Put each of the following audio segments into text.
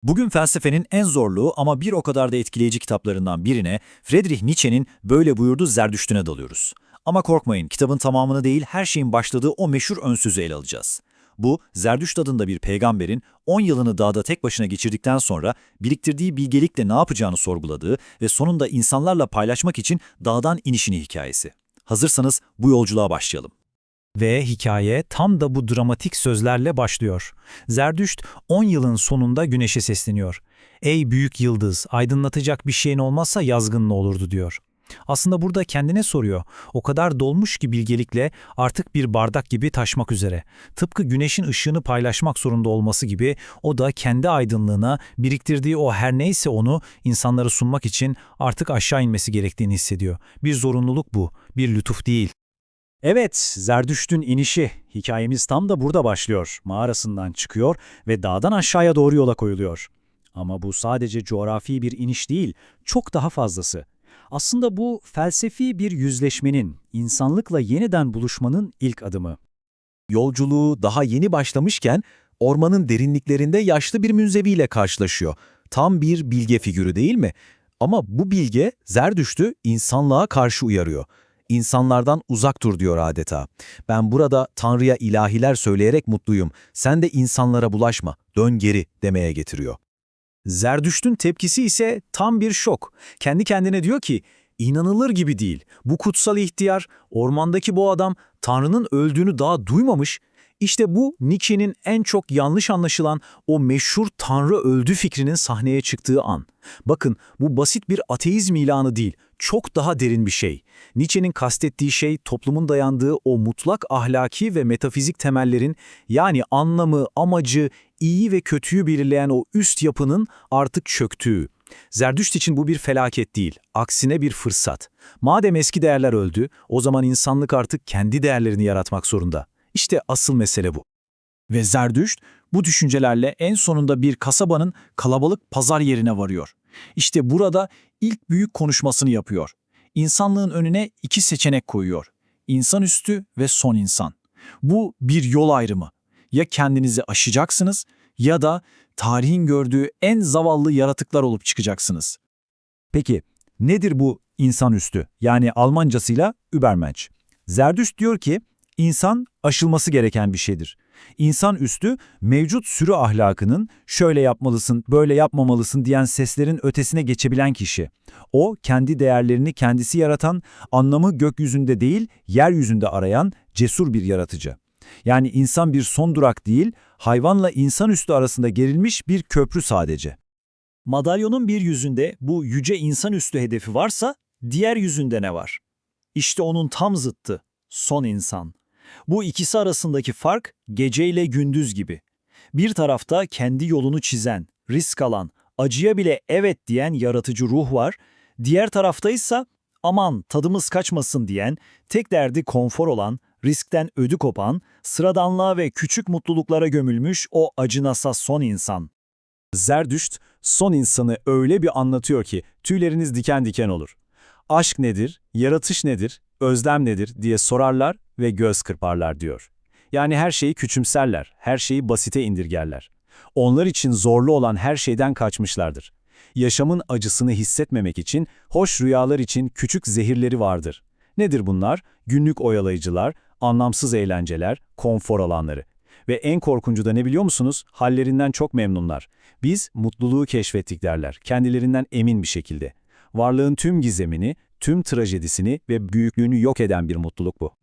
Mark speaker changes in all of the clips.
Speaker 1: Bugün felsefenin en zorlu ama bir o kadar da etkileyici kitaplarından birine, Friedrich Nietzsche'nin böyle buyurduğu Zerdüştüne dalıyoruz. Ama korkmayın, kitabın tamamını değil, her şeyin başladığı o meşhur ön sözü ele alacağız. Bu, Zerdüşt adında bir peygamberin 10 yılını dağda tek başına geçirdikten sonra biriktirdiği bilgelikle ne yapacağını sorguladığı ve sonunda insanlarla paylaşmak için dağdan inişini hikayesi. Hazırsanız bu yolculuğa başlayalım.
Speaker 2: Ve hikaye tam da bu dramatik sözlerle başlıyor. Zerdüşt 10 yılın sonunda güneşe sesleniyor. "Ey büyük yıldız, aydınlatacak bir şeyin olmazsa yazgın olurdu," diyor. Aslında burada kendine soruyor. O kadar dolmuş ki bilgelikle artık bir bardak gibi taşmak üzere. Tıpkı güneşin ışığını paylaşmak zorunda olması gibi o da kendi aydınlığına biriktirdiği o her neyse onu insanlara sunmak için artık aşağı inmesi gerektiğini hissediyor. Bir zorunluluk bu, bir lütuf değil.
Speaker 3: Evet, Zerdüşt'ün inişi. Hikayemiz tam da burada başlıyor. Mağarasından çıkıyor ve dağdan aşağıya doğru yola koyuluyor. Ama bu sadece coğrafi bir iniş değil, çok daha fazlası. Aslında bu felsefi bir yüzleşmenin, insanlıkla yeniden buluşmanın ilk adımı.
Speaker 4: Yolculuğu daha yeni başlamışken ormanın derinliklerinde yaşlı bir münzeviyle karşılaşıyor. Tam bir bilge figürü değil mi? Ama bu bilge Zerdüşt'ü insanlığa karşı uyarıyor. İnsanlardan uzak dur diyor adeta. Ben burada Tanrı'ya ilahiler söyleyerek mutluyum. Sen de insanlara bulaşma, dön geri demeye getiriyor.
Speaker 3: Zerdüşt'ün tepkisi ise tam bir şok. Kendi kendine diyor ki, inanılır gibi değil. Bu kutsal ihtiyar, ormandaki bu adam Tanrı'nın öldüğünü daha duymamış. İşte bu Nietzsche'nin en çok yanlış anlaşılan o meşhur Tanrı öldü fikrinin sahneye çıktığı an. Bakın bu basit bir ateizm ilanı değil, çok daha derin bir şey. Nietzsche'nin kastettiği şey toplumun dayandığı o mutlak ahlaki ve metafizik temellerin yani anlamı, amacı, iyi ve kötüyü belirleyen o üst yapının artık çöktüğü. Zerdüşt için bu bir felaket değil, aksine bir fırsat. Madem eski değerler öldü, o zaman insanlık artık kendi değerlerini yaratmak zorunda. İşte asıl mesele bu.
Speaker 5: Ve Zerdüşt bu düşüncelerle en sonunda bir kasabanın kalabalık pazar yerine varıyor. İşte burada ilk büyük konuşmasını yapıyor. İnsanlığın önüne iki seçenek koyuyor. İnsanüstü ve son insan. Bu bir yol ayrımı. Ya kendinizi aşacaksınız ya da tarihin gördüğü en zavallı yaratıklar olup çıkacaksınız.
Speaker 3: Peki nedir bu insanüstü? Yani Almancasıyla Übermensch. Zerdüşt diyor ki, İnsan aşılması gereken bir şeydir. İnsan üstü mevcut sürü ahlakının şöyle yapmalısın, böyle yapmamalısın diyen seslerin ötesine geçebilen kişi. O kendi değerlerini kendisi yaratan, anlamı gökyüzünde değil yeryüzünde arayan cesur bir yaratıcı. Yani insan bir son durak değil, hayvanla insanüstü arasında gerilmiş bir köprü sadece.
Speaker 5: Madalyonun bir yüzünde bu yüce insanüstü hedefi varsa diğer yüzünde ne var? İşte onun tam zıttı, son insan. Bu ikisi arasındaki fark gece ile gündüz gibi. Bir tarafta kendi yolunu çizen, risk alan, acıya bile evet diyen yaratıcı ruh var. Diğer tarafta ise aman tadımız kaçmasın diyen, tek derdi konfor olan, riskten ödü kopan, sıradanlığa ve küçük mutluluklara gömülmüş o acınasaz son insan.
Speaker 3: Zerdüşt son insanı öyle bir anlatıyor ki tüyleriniz diken diken olur. Aşk nedir, yaratış nedir, özlem nedir diye sorarlar ve göz kırparlar diyor. Yani her şeyi küçümserler, her şeyi basite indirgerler. Onlar için zorlu olan her şeyden kaçmışlardır. Yaşamın acısını hissetmemek için, hoş rüyalar için küçük zehirleri vardır. Nedir bunlar? Günlük oyalayıcılar, anlamsız eğlenceler, konfor alanları. Ve en korkuncu da ne biliyor musunuz? Hallerinden çok memnunlar. Biz mutluluğu keşfettik derler, kendilerinden emin bir şekilde. Varlığın tüm gizemini, tüm trajedisini ve büyüklüğünü yok eden bir mutluluk bu.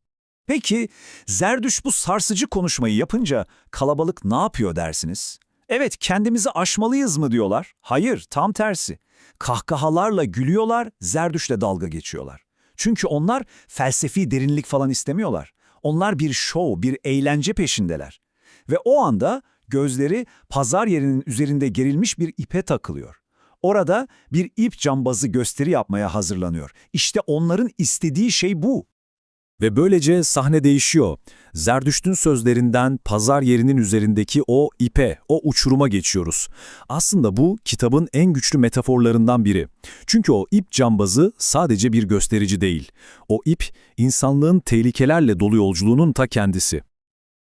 Speaker 5: Peki Zerdüşt bu sarsıcı konuşmayı yapınca kalabalık ne yapıyor dersiniz? Evet, kendimizi aşmalıyız mı diyorlar? Hayır, tam tersi. Kahkahalarla gülüyorlar, Zerdüşt'le dalga geçiyorlar. Çünkü onlar felsefi derinlik falan istemiyorlar. Onlar bir şov, bir eğlence peşindeler. Ve o anda gözleri pazar yerinin üzerinde gerilmiş bir ipe takılıyor. Orada bir ip cambazı gösteri yapmaya hazırlanıyor. İşte onların istediği şey bu.
Speaker 4: Ve böylece sahne değişiyor. Zerdüşt'ün sözlerinden pazar yerinin üzerindeki o ipe, o uçuruma geçiyoruz. Aslında bu kitabın en güçlü metaforlarından biri. Çünkü o ip cambazı sadece bir gösterici değil. O ip, insanlığın tehlikelerle dolu yolculuğunun ta kendisi.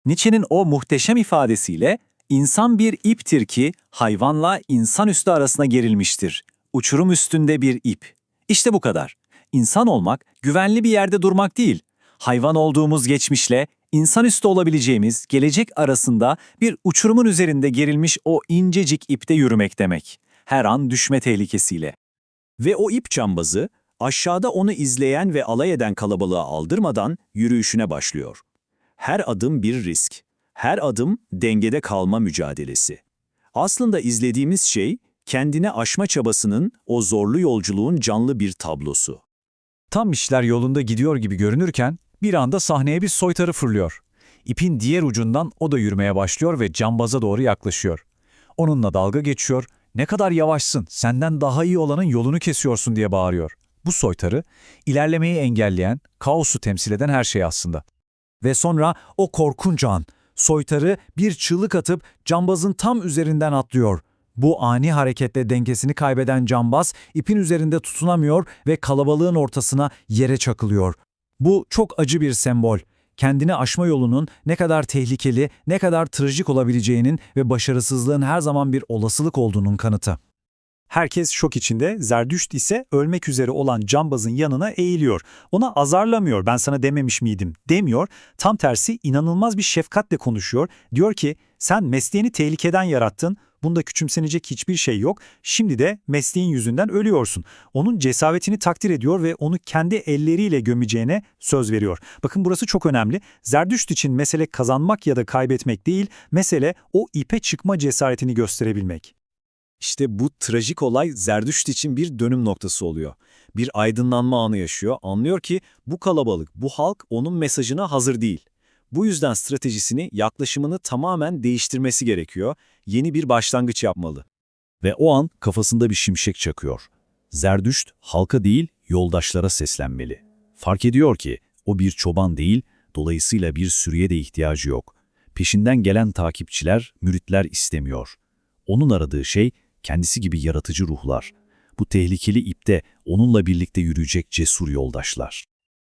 Speaker 3: Nietzsche'nin o muhteşem ifadesiyle
Speaker 5: İnsan bir iptir ki hayvanla insanüstü arasına gerilmiştir. Uçurum üstünde bir ip. İşte bu kadar. İnsan olmak, güvenli bir yerde durmak değil. Hayvan olduğumuz geçmişle insanüstü olabileceğimiz gelecek arasında bir uçurumun üzerinde gerilmiş o incecik ipte yürümek demek. Her an düşme tehlikesiyle. Ve o ip cambazı aşağıda onu izleyen ve alay eden kalabalığa aldırmadan yürüyüşüne başlıyor. Her adım bir risk. Her adım dengede kalma mücadelesi. Aslında izlediğimiz şey kendine aşma çabasının o zorlu yolculuğun canlı bir tablosu.
Speaker 3: Tam işler yolunda gidiyor gibi görünürken bir anda sahneye bir soytarı fırlıyor. İpin diğer ucundan o da yürümeye başlıyor ve cambaza doğru yaklaşıyor. Onunla dalga geçiyor, "Ne kadar yavaşsın, senden daha iyi olanın yolunu kesiyorsun." diye bağırıyor. Bu soytarı, ilerlemeyi engelleyen, kaosu temsil eden her şey aslında. Ve sonra o korkunç an, soytarı bir çığlık atıp cambazın tam üzerinden atlıyor. Bu ani hareketle dengesini kaybeden cambaz ipin üzerinde tutunamıyor ve kalabalığın ortasına yere çakılıyor. Bu çok acı bir sembol. Kendini aşma yolunun ne kadar tehlikeli, ne kadar trajik olabileceğinin ve başarısızlığın her zaman bir olasılık olduğunun kanıtı.
Speaker 5: Herkes şok içinde, Zerdüşt ise ölmek üzere olan cambazın yanına eğiliyor. Ona azarlamıyor, "Ben sana dememiş miydim?" demiyor. Tam tersi inanılmaz bir şefkatle konuşuyor. Diyor ki, "Sen mesleğini tehlikeden yarattın. Bunda küçümsenecek hiçbir şey yok. Şimdi de mesleğin yüzünden ölüyorsun." Onun cesaretini takdir ediyor ve onu kendi elleriyle gömeceğine söz veriyor. Bakın burası çok önemli. Zerdüşt için mesele kazanmak ya da kaybetmek değil, mesele o ipe çıkma cesaretini gösterebilmek. İşte bu trajik olay Zerdüşt için bir dönüm noktası oluyor. Bir aydınlanma anı yaşıyor, anlıyor ki bu kalabalık, bu halk onun mesajına hazır değil. Bu yüzden stratejisini, yaklaşımını tamamen değiştirmesi gerekiyor, yeni bir başlangıç yapmalı.
Speaker 1: Ve o an kafasında bir şimşek çakıyor. Zerdüşt halka değil yoldaşlara seslenmeli. Fark ediyor ki o bir çoban değil, dolayısıyla bir sürüye de ihtiyacı yok. Peşinden gelen takipçiler, müritler istemiyor. Onun aradığı şey kendisi gibi yaratıcı ruhlar. Bu tehlikeli ipte onunla birlikte yürüyecek cesur yoldaşlar.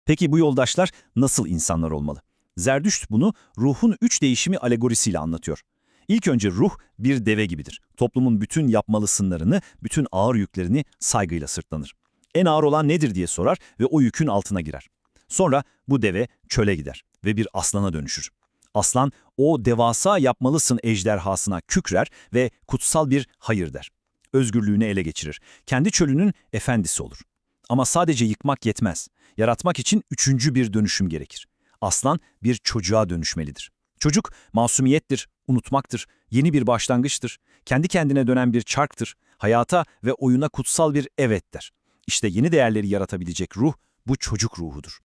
Speaker 5: Peki bu yoldaşlar nasıl insanlar olmalı? Zerdüşt bunu ruhun 3 değişimi alegorisiyle anlatıyor. İlk önce ruh bir deve gibidir. Toplumun bütün yapmalısınlarını, bütün ağır yüklerini saygıyla sırtlanır. En ağır olan nedir diye sorar ve o yükün altına girer. Sonra bu deve çöle gider ve bir aslana dönüşür. Aslan o devasa yapmalısın ejderhasına kükrer ve kutsal bir hayır der. Özgürlüğünü ele geçirir. Kendi çölünün efendisi olur. Ama sadece yıkmak yetmez. Yaratmak için üçüncü bir dönüşüm gerekir. Aslan bir çocuğa dönüşmelidir. Çocuk masumiyettir, unutmaktır, yeni bir başlangıçtır, kendi kendine dönen bir çarktır, hayata ve oyuna kutsal bir evet der. İşte yeni değerleri yaratabilecek ruh bu çocuk ruhudur.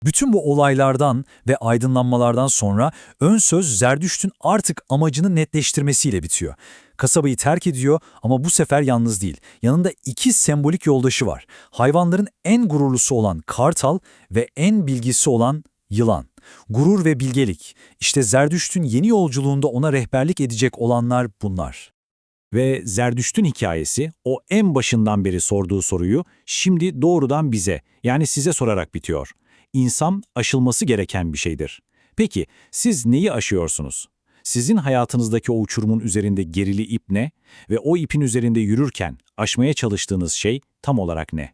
Speaker 3: Bütün bu olaylardan ve aydınlanmalardan sonra ön söz Zerdüşt'ün artık amacını netleştirmesiyle bitiyor. Kasabayı terk ediyor ama bu sefer yalnız değil. Yanında 2 sembolik yoldaşı var. Hayvanların en gururlusu olan kartal ve en bilgisi olan yılan. Gurur ve bilgelik. İşte Zerdüşt'ün yeni yolculuğunda ona rehberlik edecek olanlar bunlar.
Speaker 5: Ve Zerdüşt'ün hikayesi o en başından beri sorduğu soruyu şimdi doğrudan bize, yani size sorarak bitiyor. İnsan aşılması gereken bir şeydir. Peki siz neyi aşıyorsunuz? Sizin hayatınızdaki o uçurumun üzerinde gerili ip ne ve o ipin üzerinde yürürken aşmaya çalıştığınız şey tam olarak ne?